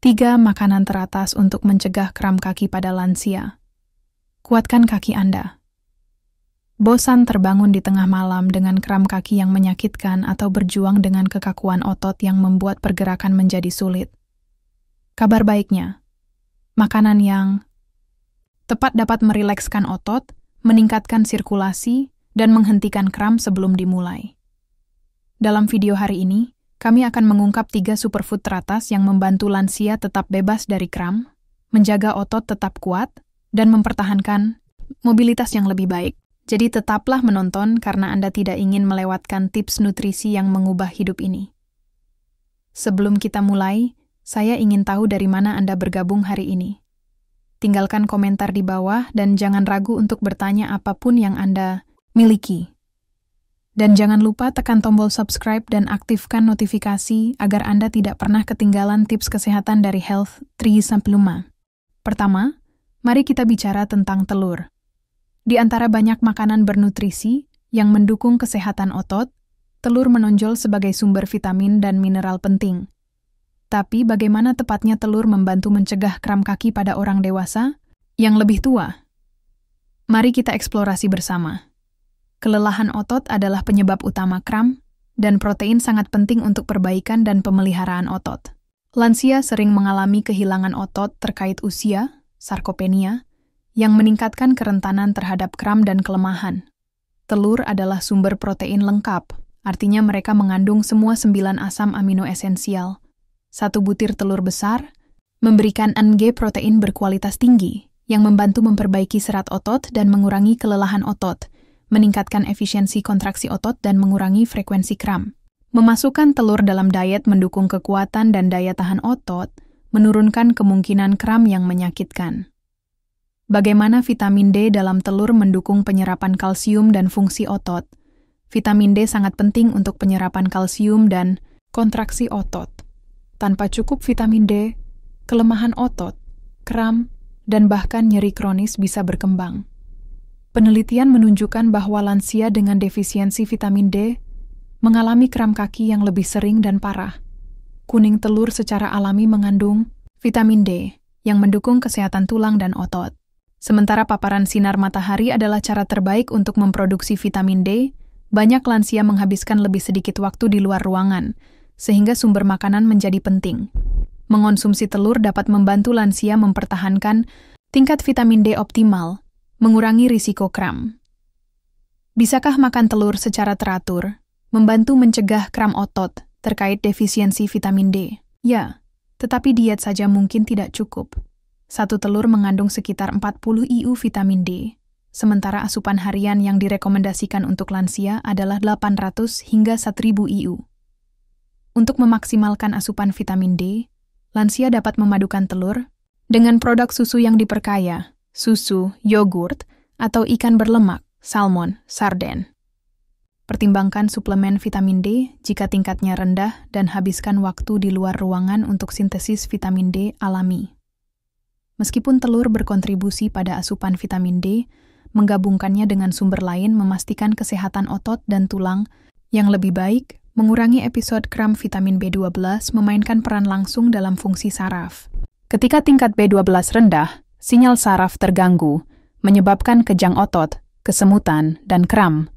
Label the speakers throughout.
Speaker 1: 3 makanan teratas untuk mencegah kram kaki pada lansia. Kuatkan kaki Anda. Bosan terbangun di tengah malam dengan kram kaki yang menyakitkan atau berjuang dengan kekakuan otot yang membuat pergerakan menjadi sulit? Kabar baiknya, makanan yang tepat dapat merilekskan otot, meningkatkan sirkulasi, dan menghentikan kram sebelum dimulai. Dalam video hari ini, kami akan mengungkap 3 superfood teratas yang membantu lansia tetap bebas dari kram, menjaga otot tetap kuat, dan mempertahankan mobilitas yang lebih baik. Jadi tetaplah menonton karena Anda tidak ingin melewatkan tips nutrisi yang mengubah hidup ini. Sebelum kita mulai, saya ingin tahu dari mana Anda bergabung hari ini. Tinggalkan komentar di bawah dan jangan ragu untuk bertanya apapun yang Anda miliki. Dan jangan lupa tekan tombol subscribe dan aktifkan notifikasi agar Anda tidak pernah ketinggalan tips kesehatan dari Health 365. Pertama, mari kita bicara tentang telur. Di antara banyak makanan bernutrisi yang mendukung kesehatan otot, telur menonjol sebagai sumber vitamin dan mineral penting. Tapi bagaimana tepatnya telur membantu mencegah kram kaki pada orang dewasa yang lebih tua? Mari kita eksplorasi bersama. Kelelahan otot adalah penyebab utama kram, dan protein sangat penting untuk perbaikan dan pemeliharaan otot. Lansia sering mengalami kehilangan otot terkait usia, sarkopenia, yang meningkatkan kerentanan terhadap kram dan kelemahan. Telur adalah sumber protein lengkap, artinya mereka mengandung semua 9 asam amino esensial. 1 butir telur besar memberikan NG protein berkualitas tinggi, yang membantu memperbaiki serat otot dan mengurangi kelelahan otot, meningkatkan efisiensi kontraksi otot dan mengurangi frekuensi kram. Memasukkan telur dalam diet mendukung kekuatan dan daya tahan otot, menurunkan kemungkinan kram yang menyakitkan. Bagaimana vitamin D dalam telur mendukung penyerapan kalsium dan fungsi otot? Vitamin D sangat penting untuk penyerapan kalsium dan kontraksi otot. Tanpa cukup vitamin D, kelemahan otot, kram, dan bahkan nyeri kronis bisa berkembang. Penelitian menunjukkan bahwa lansia dengan defisiensi vitamin D mengalami kram kaki yang lebih sering dan parah. Kuning telur secara alami mengandung vitamin D yang mendukung kesehatan tulang dan otot. Sementara paparan sinar matahari adalah cara terbaik untuk memproduksi vitamin D, banyak lansia menghabiskan lebih sedikit waktu di luar ruangan, sehingga sumber makanan menjadi penting. Mengonsumsi telur dapat membantu lansia mempertahankan tingkat vitamin D optimal, mengurangi risiko kram. Bisakah makan telur secara teratur membantu mencegah kram otot terkait defisiensi vitamin D? Ya, tetapi diet saja mungkin tidak cukup. 1 telur mengandung sekitar 40 IU vitamin D, sementara asupan harian yang direkomendasikan untuk lansia adalah 800 hingga 1000 IU. Untuk memaksimalkan asupan vitamin D, lansia dapat memadukan telur dengan produk susu yang diperkaya, susu, yogurt, atau ikan berlemak, salmon, sarden. Pertimbangkan suplemen vitamin D jika tingkatnya rendah dan habiskan waktu di luar ruangan untuk sintesis vitamin D alami. Meskipun telur berkontribusi pada asupan vitamin D, menggabungkannya dengan sumber lain memastikan kesehatan otot dan tulang yang lebih baik, mengurangi episode kram. Vitamin B12 memainkan peran langsung dalam fungsi saraf. Ketika tingkat B12 rendah, sinyal saraf terganggu, menyebabkan kejang otot, kesemutan, dan kram.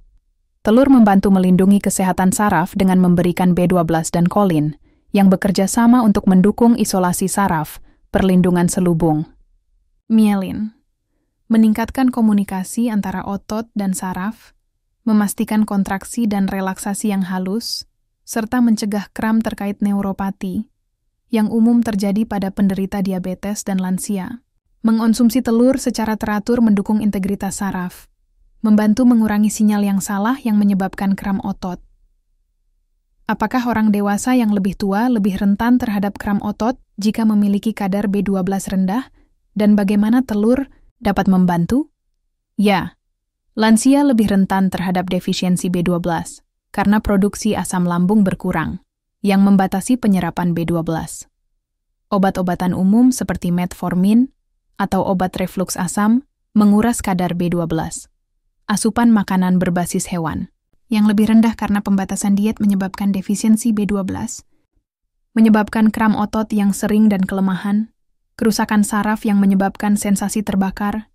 Speaker 1: Telur membantu melindungi kesehatan saraf dengan memberikan B12 dan kolin, yang bekerja sama untuk mendukung isolasi saraf, perlindungan selubung. Mielin, meningkatkan komunikasi antara otot dan saraf, memastikan kontraksi dan relaksasi yang halus, serta mencegah kram terkait neuropati, yang umum terjadi pada penderita diabetes dan lansia. Mengonsumsi telur secara teratur mendukung integritas saraf, membantu mengurangi sinyal yang salah yang menyebabkan kram otot. Apakah orang dewasa yang lebih tua lebih rentan terhadap kram otot jika memiliki kadar B12 rendah? Dan bagaimana telur dapat membantu? Ya, lansia lebih rentan terhadap defisiensi B12 karena produksi asam lambung berkurang, yang membatasi penyerapan B12. Obat-obatan umum seperti metformin atau obat refluks asam menguras kadar B12. Asupan makanan berbasis hewan, yang lebih rendah karena pembatasan diet menyebabkan defisiensi B12, menyebabkan kram otot yang sering dan kelemahan, kerusakan saraf yang menyebabkan sensasi terbakar,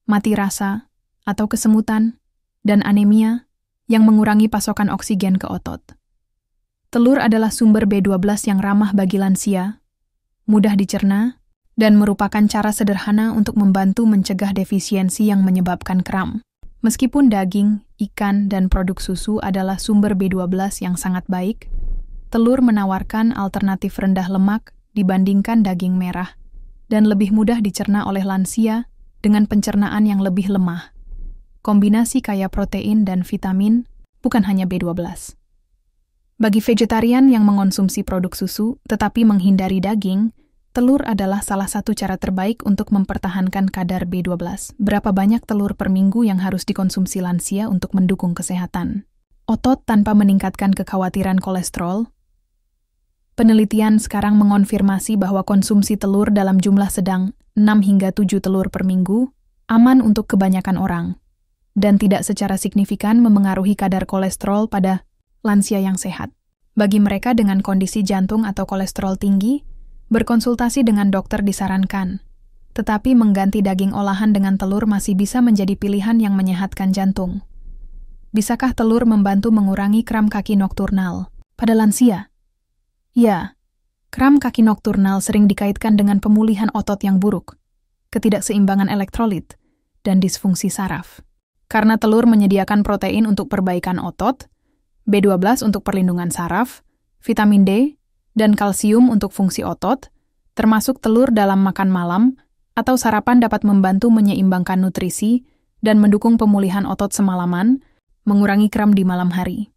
Speaker 1: mati rasa, atau kesemutan, dan anemia yang mengurangi pasokan oksigen ke otot. Telur adalah sumber B12 yang ramah bagi lansia, mudah dicerna, dan merupakan cara sederhana untuk membantu mencegah defisiensi yang menyebabkan kram. Meskipun daging, ikan, dan produk susu adalah sumber B12 yang sangat baik, telur menawarkan alternatif rendah lemak dibandingkan daging merah dan lebih mudah dicerna oleh lansia dengan pencernaan yang lebih lemah. Kombinasi kaya protein dan vitamin, bukan hanya B12. Bagi vegetarian yang mengonsumsi produk susu tetapi menghindari daging, telur adalah salah satu cara terbaik untuk mempertahankan kadar B12. Berapa banyak telur per minggu yang harus dikonsumsi lansia untuk mendukung kesehatan? Otot tanpa meningkatkan kekhawatiran kolesterol. Penelitian sekarang mengonfirmasi bahwa konsumsi telur dalam jumlah sedang 6 hingga 7 telur per minggu aman untuk kebanyakan orang dan tidak secara signifikan memengaruhi kadar kolesterol pada lansia yang sehat. Bagi mereka dengan kondisi jantung atau kolesterol tinggi, berkonsultasi dengan dokter disarankan. Tetapi mengganti daging olahan dengan telur masih bisa menjadi pilihan yang menyehatkan jantung. Bisakah telur membantu mengurangi kram kaki nokturnal pada lansia? Ya, kram kaki nokturnal sering dikaitkan dengan pemulihan otot yang buruk, ketidakseimbangan elektrolit, dan disfungsi saraf. Karena telur menyediakan protein untuk perbaikan otot, B12 untuk perlindungan saraf, vitamin D, dan kalsium untuk fungsi otot, termasuk telur dalam makan malam atau sarapan dapat membantu menyeimbangkan nutrisi dan mendukung pemulihan otot semalaman, mengurangi kram di malam hari.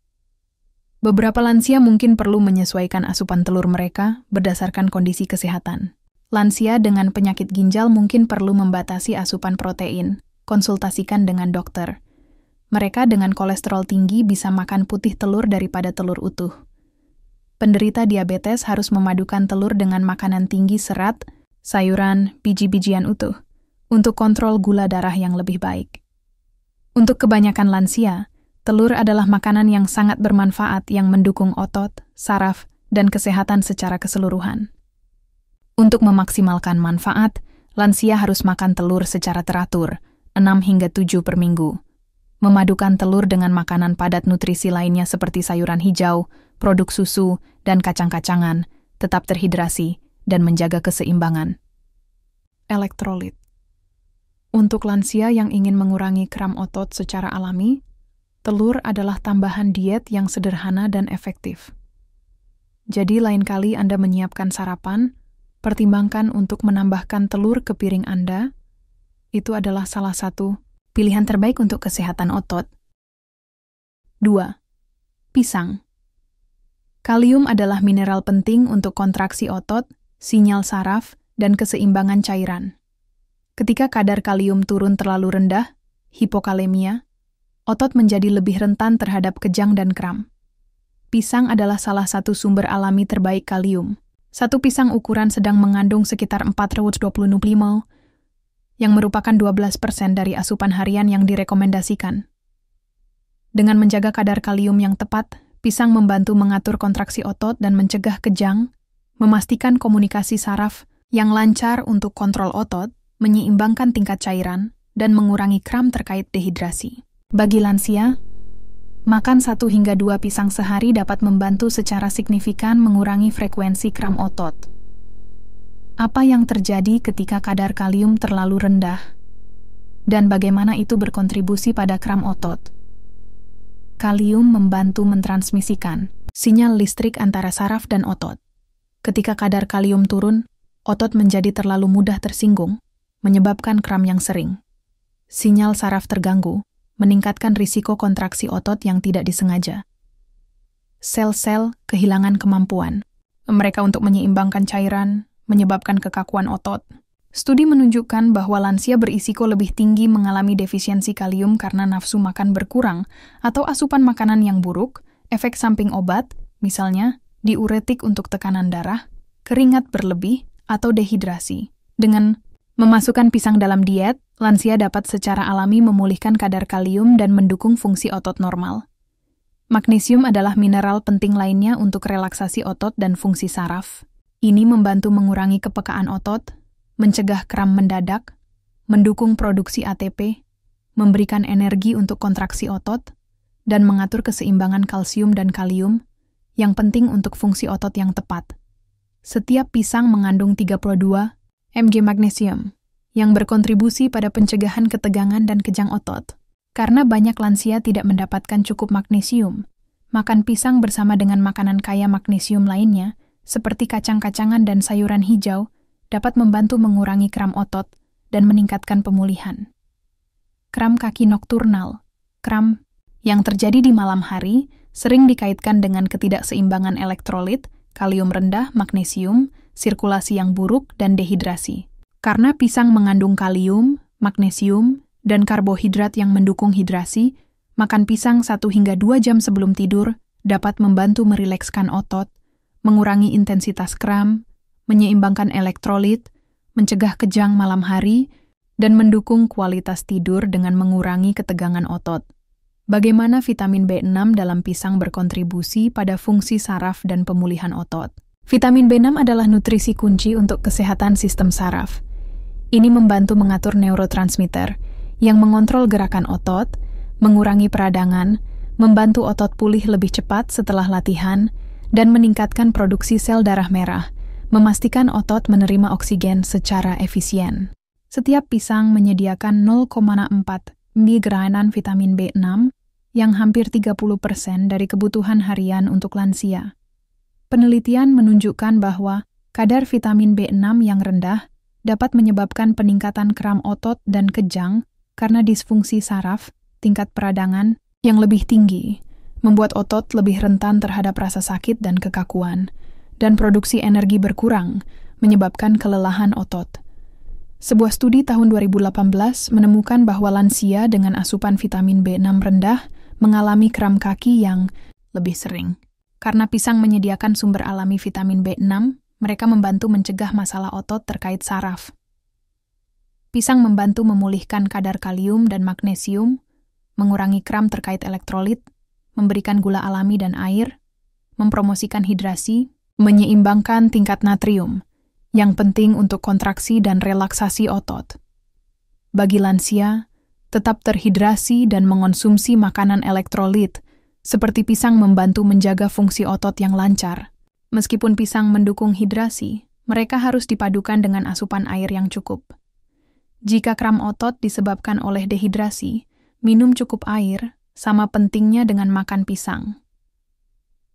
Speaker 1: Beberapa lansia mungkin perlu menyesuaikan asupan telur mereka berdasarkan kondisi kesehatan. Lansia dengan penyakit ginjal mungkin perlu membatasi asupan protein, konsultasikan dengan dokter. Mereka dengan kolesterol tinggi bisa makan putih telur daripada telur utuh. Penderita diabetes harus memadukan telur dengan makanan tinggi serat, sayuran, biji-bijian utuh, untuk kontrol gula darah yang lebih baik. Untuk kebanyakan lansia, telur adalah makanan yang sangat bermanfaat yang mendukung otot, saraf, dan kesehatan secara keseluruhan. Untuk memaksimalkan manfaat, lansia harus makan telur secara teratur, 6 hingga 7 per minggu. Memadukan telur dengan makanan padat nutrisi lainnya seperti sayuran hijau, produk susu, dan kacang-kacangan, tetap terhidrasi dan menjaga keseimbangan. Elektrolit. Untuk lansia yang ingin mengurangi kram otot secara alami, telur adalah tambahan diet yang sederhana dan efektif. Jadi lain kali Anda menyiapkan sarapan, pertimbangkan untuk menambahkan telur ke piring Anda. Itu adalah salah satu pilihan terbaik untuk kesehatan otot. 2. Pisang. Kalium adalah mineral penting untuk kontraksi otot, sinyal saraf, dan keseimbangan cairan. Ketika kadar kalium turun terlalu rendah, hipokalemia, otot menjadi lebih rentan terhadap kejang dan kram. Pisang adalah salah satu sumber alami terbaik kalium. Satu pisang ukuran sedang mengandung sekitar 420 ml, yang merupakan 12% dari asupan harian yang direkomendasikan. Dengan menjaga kadar kalium yang tepat, pisang membantu mengatur kontraksi otot dan mencegah kejang, memastikan komunikasi saraf yang lancar untuk kontrol otot, menyeimbangkan tingkat cairan, dan mengurangi kram terkait dehidrasi. Bagi lansia, makan 1 hingga 2 pisang sehari dapat membantu secara signifikan mengurangi frekuensi kram otot. Apa yang terjadi ketika kadar kalium terlalu rendah? Dan bagaimana itu berkontribusi pada kram otot? Kalium membantu mentransmisikan sinyal listrik antara saraf dan otot. Ketika kadar kalium turun, otot menjadi terlalu mudah tersinggung, menyebabkan kram yang sering. Sinyal saraf terganggu, meningkatkan risiko kontraksi otot yang tidak disengaja. Sel-sel kehilangan kemampuan mereka untuk menyeimbangkan cairan, menyebabkan kekakuan otot. Studi menunjukkan bahwa lansia berisiko lebih tinggi mengalami defisiensi kalium karena nafsu makan berkurang atau asupan makanan yang buruk, efek samping obat, misalnya diuretik untuk tekanan darah, keringat berlebih, atau dehidrasi. Dengan memasukkan pisang dalam diet, lansia dapat secara alami memulihkan kadar kalium dan mendukung fungsi otot normal. Magnesium adalah mineral penting lainnya untuk relaksasi otot dan fungsi saraf. Ini membantu mengurangi kepekaan otot, mencegah kram mendadak, mendukung produksi ATP, memberikan energi untuk kontraksi otot, dan mengatur keseimbangan kalsium dan kalium yang penting untuk fungsi otot yang tepat. Setiap pisang mengandung 32 mg magnesium yang berkontribusi pada pencegahan ketegangan dan kejang otot. Karena banyak lansia tidak mendapatkan cukup magnesium, makan pisang bersama dengan makanan kaya magnesium lainnya, seperti kacang-kacangan dan sayuran hijau, dapat membantu mengurangi kram otot dan meningkatkan pemulihan. Kram kaki nokturnal, kram yang terjadi di malam hari, sering dikaitkan dengan ketidakseimbangan elektrolit, kalium rendah, magnesium, sirkulasi yang buruk, dan dehidrasi. Karena pisang mengandung kalium, magnesium, dan karbohidrat yang mendukung hidrasi, makan pisang 1 hingga 2 jam sebelum tidur dapat membantu merilekskan otot, mengurangi intensitas kram, menyeimbangkan elektrolit, mencegah kejang malam hari, dan mendukung kualitas tidur dengan mengurangi ketegangan otot. Bagaimana vitamin B6 dalam pisang berkontribusi pada fungsi saraf dan pemulihan otot? Vitamin B6 adalah nutrisi kunci untuk kesehatan sistem saraf. Ini membantu mengatur neurotransmitter yang mengontrol gerakan otot, mengurangi peradangan, membantu otot pulih lebih cepat setelah latihan, dan meningkatkan produksi sel darah merah, memastikan otot menerima oksigen secara efisien. Setiap pisang menyediakan 0,4 mg vitamin B6 yang hampir 30% dari kebutuhan harian untuk lansia. Penelitian menunjukkan bahwa kadar vitamin B6 yang rendah dapat menyebabkan peningkatan kram otot dan kejang karena disfungsi saraf, tingkat peradangan yang lebih tinggi, membuat otot lebih rentan terhadap rasa sakit dan kekakuan, dan produksi energi berkurang, menyebabkan kelelahan otot. Sebuah studi tahun 2018 menemukan bahwa lansia dengan asupan vitamin B6 rendah mengalami kram kaki yang lebih sering. Karena pisang menyediakan sumber alami vitamin B6, mereka membantu mencegah masalah otot terkait saraf. Pisang membantu memulihkan kadar kalium dan magnesium, mengurangi kram terkait elektrolit, memberikan gula alami dan air, mempromosikan hidrasi, menyeimbangkan tingkat natrium, yang penting untuk kontraksi dan relaksasi otot. Bagi lansia, tetap terhidrasi dan mengonsumsi makanan elektrolit, seperti pisang membantu menjaga fungsi otot yang lancar. Meskipun pisang mendukung hidrasi, mereka harus dipadukan dengan asupan air yang cukup. Jika kram otot disebabkan oleh dehidrasi, minum cukup air sama pentingnya dengan makan pisang.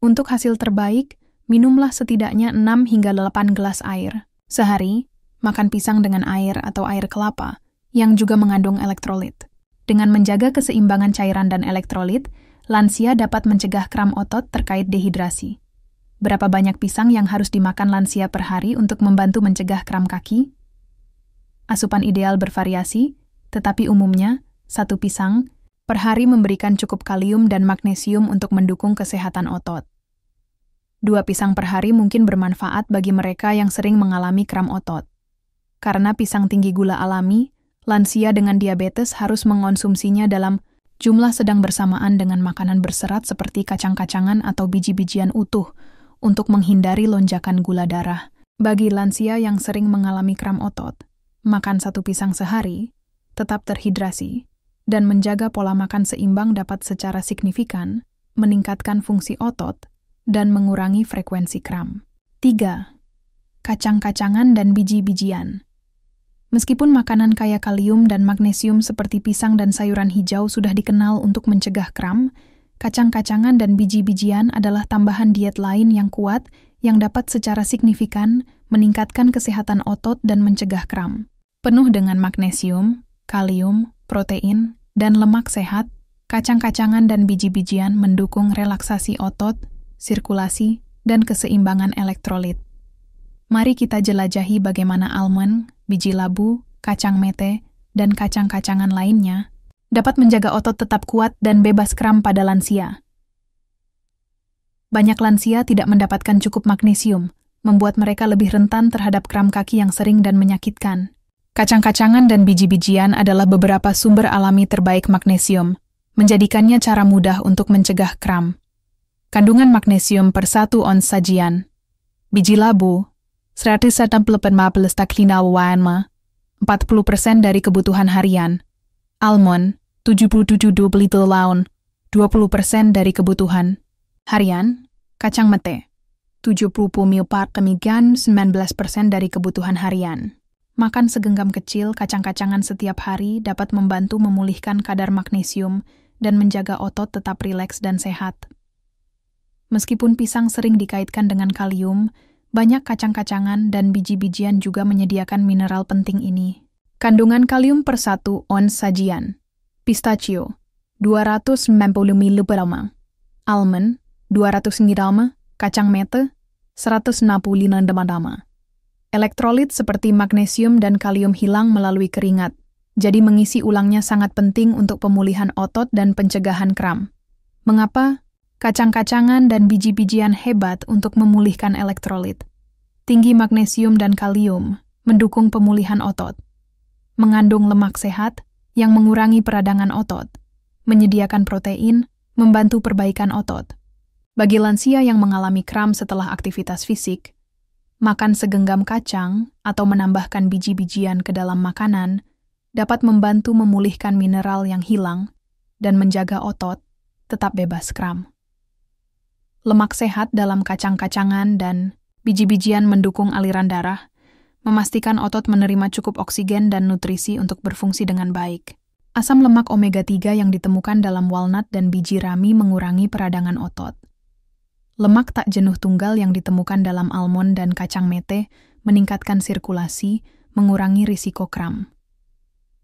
Speaker 1: Untuk hasil terbaik, minumlah setidaknya 6 hingga 8 gelas air sehari, makan pisang dengan air atau air kelapa, yang juga mengandung elektrolit. Dengan menjaga keseimbangan cairan dan elektrolit, lansia dapat mencegah kram otot terkait dehidrasi. Berapa banyak pisang yang harus dimakan lansia per hari untuk membantu mencegah kram kaki? Asupan ideal bervariasi, tetapi umumnya, 1 pisang per hari memberikan cukup kalium dan magnesium untuk mendukung kesehatan otot. 2 pisang per hari mungkin bermanfaat bagi mereka yang sering mengalami kram otot. Karena pisang tinggi gula alami, lansia dengan diabetes harus mengonsumsinya dalam jumlah sedang bersamaan dengan makanan berserat seperti kacang-kacangan atau biji-bijian utuh untuk menghindari lonjakan gula darah. Bagi lansia yang sering mengalami kram otot, makan 1 pisang sehari, tetap terhidrasi, dan menjaga pola makan seimbang dapat secara signifikan meningkatkan fungsi otot dan mengurangi frekuensi kram. 3. Kacang-kacangan dan biji-bijian. Meskipun makanan kaya kalium dan magnesium seperti pisang dan sayuran hijau sudah dikenal untuk mencegah kram, kacang-kacangan dan biji-bijian adalah tambahan diet lain yang kuat yang dapat secara signifikan meningkatkan kesehatan otot dan mencegah kram. Penuh dengan magnesium, kalium, protein, dan lemak sehat, kacang-kacangan dan biji-bijian mendukung relaksasi otot, sirkulasi, dan keseimbangan elektrolit. Mari kita jelajahi bagaimana almond, biji labu, kacang mete, dan kacang-kacangan lainnya dapat menjaga otot tetap kuat dan bebas kram pada lansia. Banyak lansia tidak mendapatkan cukup magnesium, membuat mereka lebih rentan terhadap kram kaki yang sering dan menyakitkan. Kacang-kacangan dan biji-bijian adalah beberapa sumber alami terbaik magnesium, menjadikannya cara mudah untuk mencegah kram. Kandungan magnesium per 1 ons sajian. Biji labu, 115 taklina wayanma, 40% dari kebutuhan harian. Almond, 77 laun, 20% dari kebutuhan harian. Kacang mete, 70 mil part kemigan, 19% dari kebutuhan harian. Makan segenggam kecil kacang-kacangan setiap hari dapat membantu memulihkan kadar magnesium dan menjaga otot tetap rileks dan sehat. Meskipun pisang sering dikaitkan dengan kalium, banyak kacang-kacangan dan biji-bijian juga menyediakan mineral penting ini. Kandungan kalium per 1 ons sajian. Pistachio, 290 mg. Almond, 200 mg. Kacang mete, 165 mg. Elektrolit seperti magnesium dan kalium hilang melalui keringat, jadi mengisi ulangnya sangat penting untuk pemulihan otot dan pencegahan kram. Mengapa? Kacang-kacangan dan biji-bijian hebat untuk memulihkan elektrolit. Tinggi magnesium dan kalium mendukung pemulihan otot. Mengandung lemak sehat yang mengurangi peradangan otot. Menyediakan protein, membantu perbaikan otot. Bagi lansia yang mengalami kram setelah aktivitas fisik, makan segenggam kacang atau menambahkan biji-bijian ke dalam makanan dapat membantu memulihkan mineral yang hilang dan menjaga otot tetap bebas kram. Lemak sehat dalam kacang-kacangan dan biji-bijian mendukung aliran darah, memastikan otot menerima cukup oksigen dan nutrisi untuk berfungsi dengan baik. Asam lemak omega 3 yang ditemukan dalam walnut dan biji rami mengurangi peradangan otot. Lemak tak jenuh tunggal yang ditemukan dalam almond dan kacang mete meningkatkan sirkulasi, mengurangi risiko kram.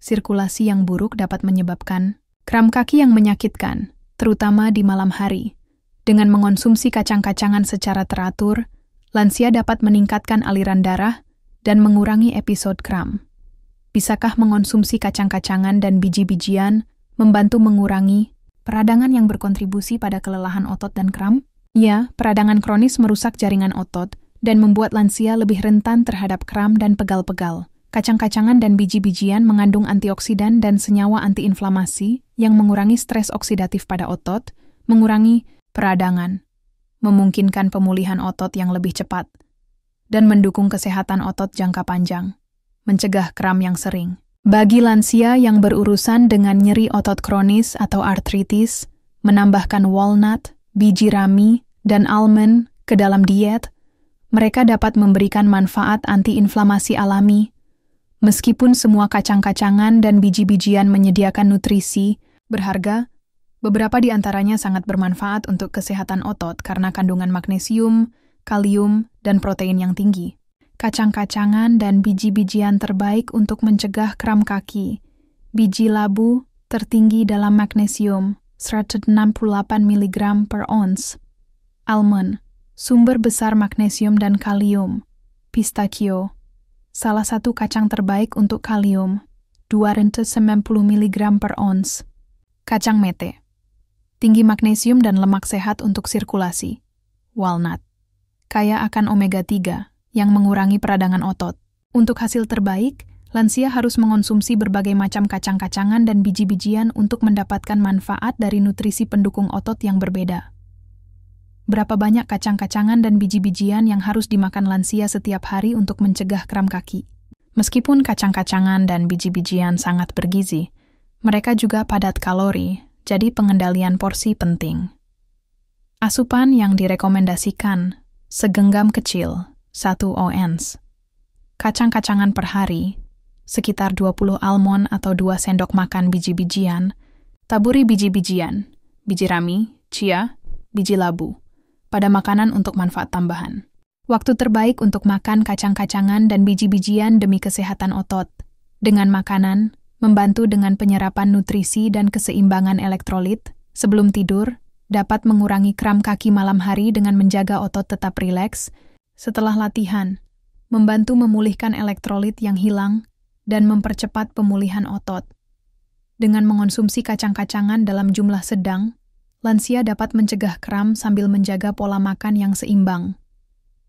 Speaker 1: Sirkulasi yang buruk dapat menyebabkan kram kaki yang menyakitkan, terutama di malam hari. Dengan mengonsumsi kacang-kacangan secara teratur, lansia dapat meningkatkan aliran darah dan mengurangi episode kram. Bisakah mengonsumsi kacang-kacangan dan biji-bijian membantu mengurangi peradangan yang berkontribusi pada kelelahan otot dan kram? Ya, peradangan kronis merusak jaringan otot dan membuat lansia lebih rentan terhadap kram dan pegal-pegal. Kacang-kacangan dan biji-bijian mengandung antioksidan dan senyawa antiinflamasi yang mengurangi stres oksidatif pada otot, mengurangi peradangan, memungkinkan pemulihan otot yang lebih cepat, dan mendukung kesehatan otot jangka panjang, mencegah kram yang sering. Bagi lansia yang berurusan dengan nyeri otot kronis atau artritis, menambahkan walnut, biji rami, dan almond ke dalam diet, mereka dapat memberikan manfaat antiinflamasi alami. Meskipun semua kacang-kacangan dan biji-bijian menyediakan nutrisi berharga, beberapa di antaranya sangat bermanfaat untuk kesehatan otot karena kandungan magnesium, kalium, dan protein yang tinggi. Kacang-kacangan dan biji-bijian terbaik untuk mencegah kram kaki. Biji labu tertinggi dalam magnesium, 168 mg per ons. Almond, sumber besar magnesium dan kalium. Pistachio, salah satu kacang terbaik untuk kalium, 290 mg per ons. Kacang mete, tinggi magnesium dan lemak sehat untuk sirkulasi. Walnut, kaya akan omega 3 yang mengurangi peradangan otot. Untuk hasil terbaik, lansia harus mengonsumsi berbagai macam kacang-kacangan dan biji-bijian untuk mendapatkan manfaat dari nutrisi pendukung otot yang berbeda. Berapa banyak kacang-kacangan dan biji-bijian yang harus dimakan lansia setiap hari untuk mencegah kram kaki? Meskipun kacang-kacangan dan biji-bijian sangat bergizi, mereka juga padat kalori, jadi pengendalian porsi penting. Asupan yang direkomendasikan, segenggam kecil, 1 ons. Kacang-kacangan per hari, sekitar 20 almond atau 2 sendok makan biji-bijian, taburi biji-bijian, biji rami, chia, biji labu, pada makanan untuk manfaat tambahan. Waktu terbaik untuk makan kacang-kacangan dan biji-bijian demi kesehatan otot. Dengan makanan, membantu dengan penyerapan nutrisi dan keseimbangan elektrolit, sebelum tidur, dapat mengurangi kram kaki malam hari dengan menjaga otot tetap rileks. Setelah latihan, membantu memulihkan elektrolit yang hilang dan mempercepat pemulihan otot. Dengan mengonsumsi kacang-kacangan dalam jumlah sedang, lansia dapat mencegah kram sambil menjaga pola makan yang seimbang.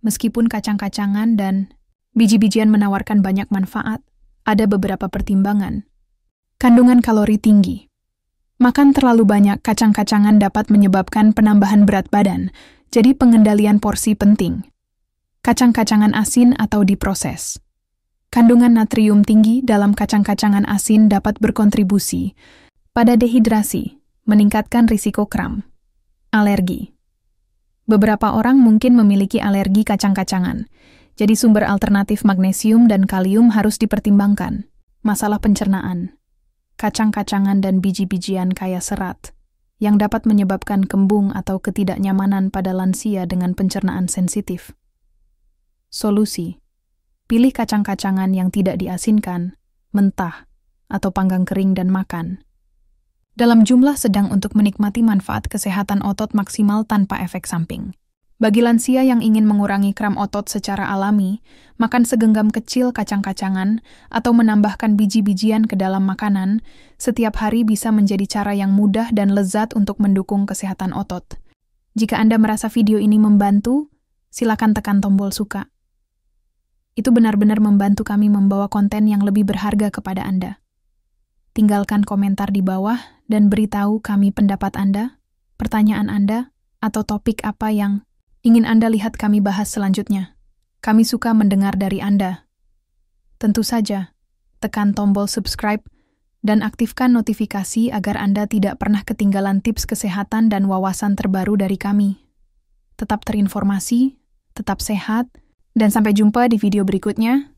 Speaker 1: Meskipun kacang-kacangan dan biji-bijian menawarkan banyak manfaat, ada beberapa pertimbangan. Kandungan kalori tinggi. Makan terlalu banyak kacang-kacangan dapat menyebabkan penambahan berat badan, jadi pengendalian porsi penting. Kacang-kacangan asin atau diproses. Kandungan natrium tinggi dalam kacang-kacangan asin dapat berkontribusi pada dehidrasi, meningkatkan risiko kram. Alergi. Beberapa orang mungkin memiliki alergi kacang-kacangan, jadi sumber alternatif magnesium dan kalium harus dipertimbangkan. Masalah pencernaan. Kacang-kacangan dan biji-bijian kaya serat, yang dapat menyebabkan kembung atau ketidaknyamanan pada lansia dengan pencernaan sensitif. Solusi. Pilih kacang-kacangan yang tidak diasinkan, mentah, atau panggang kering dan makan dalam jumlah sedang untuk menikmati manfaat kesehatan otot maksimal tanpa efek samping. Bagi lansia yang ingin mengurangi kram otot secara alami, makan segenggam kecil kacang-kacangan atau menambahkan biji-bijian ke dalam makanan setiap hari bisa menjadi cara yang mudah dan lezat untuk mendukung kesehatan otot. Jika Anda merasa video ini membantu, silakan tekan tombol suka. Itu benar-benar membantu kami membawa konten yang lebih berharga kepada Anda. Tinggalkan komentar di bawah dan beritahu kami pendapat Anda, pertanyaan Anda, atau topik apa yang ingin Anda lihat kami bahas selanjutnya. Kami suka mendengar dari Anda. Tentu saja, tekan tombol subscribe dan aktifkan notifikasi agar Anda tidak pernah ketinggalan tips kesehatan dan wawasan terbaru dari kami. Tetap terinformasi, tetap sehat, dan sampai jumpa di video berikutnya.